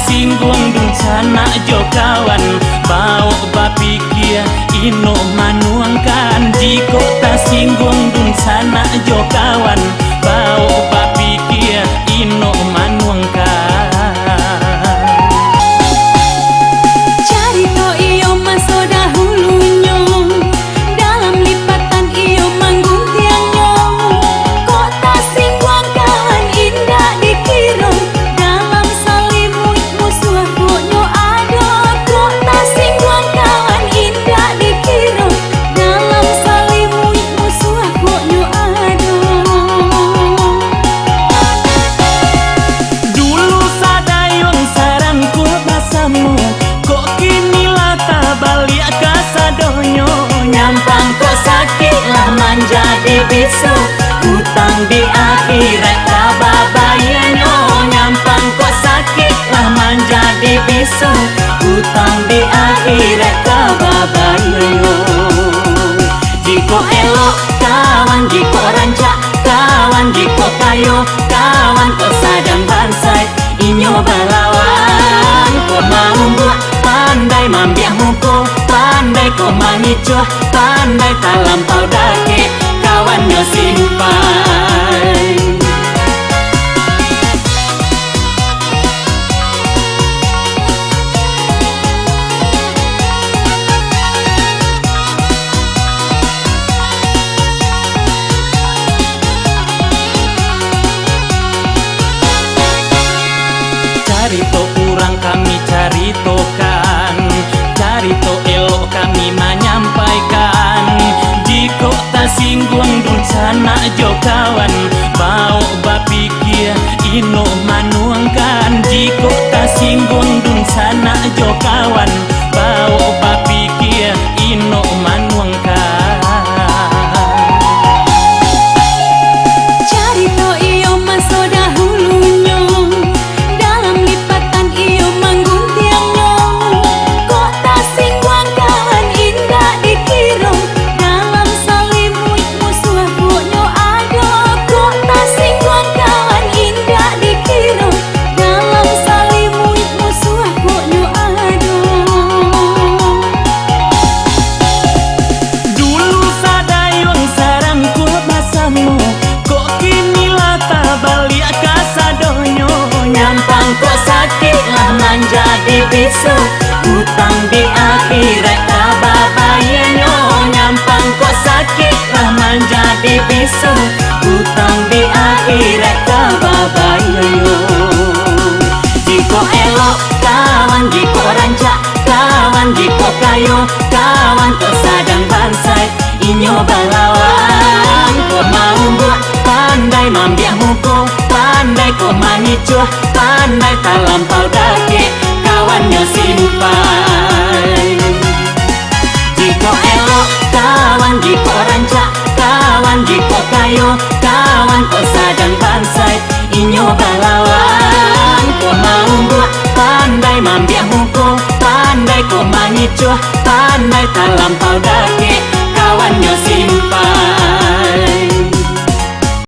singgung dun sana jo kawan bau bapikir ino manuangkan jiko ta singgung dun sana jo kawan bau bapikir ino manuangkan. Carito iyo maso dahulunya dalam lipatan iyo manggung tiangnya kok tak singgung kawan indah dikira dalam salimut musuh koknya ada kok tak singgung kawan indah dikira dalam salimut musuh koknya ada. Dulu sadayung saranku basamu kok kini lata balik kasadonyo nyampang kok sakit lah menjadi bisu utang di akhirat kababayanyo nyampang kok sakit lah menjadi bisu utang di akhirat kababayanyo. Jiko elok kawan jiko rancak kawan jiko kayo kawan kok sadang bansai inyo balawan kok mau buat pandai mambiah muko pandai kok mangicuh pandai tak lampau dake kawannya simpai. Carito kurang kami caritokan, carito elok kami menyampaikan. Jiko tak singgung dun sana jo kawan, bau bapikir ino manuangkan. Jiko tak singgung dun sana jo kawan, bau bapikir ino manuangkan. Carito iyo maso dahulunya dalam lipatan iyo manggung tiangnya kok tak singgung kawan indah dikira dalam salimut musuh koknya ada kok tak singgung kawan indah dikira dalam salimut musuh koknya ada. Dulu sadayung sarangku basamu kok kini lata balik kasadonyo nyampang kok sakit lah menjadi bisu utang di akhirat kababayanyo nyampang kok sakit lah menjadi bisu utang di akhirat kababayanyo. Jiko elok kawan jiko rancak kawan jiko kayo kawan kok sadang bansai inyo balawan kok mau buat pandai mambiah muko pandai kok mangicuh pandai tak lampau dake kawannya simpai. Jiko elok kawan jiko rancak kawan jiko kayo kawan kok sadang bansai inyo balawan kok mau buat pandai mambiah muko pandai kok mangicuh pandai tak lampau dake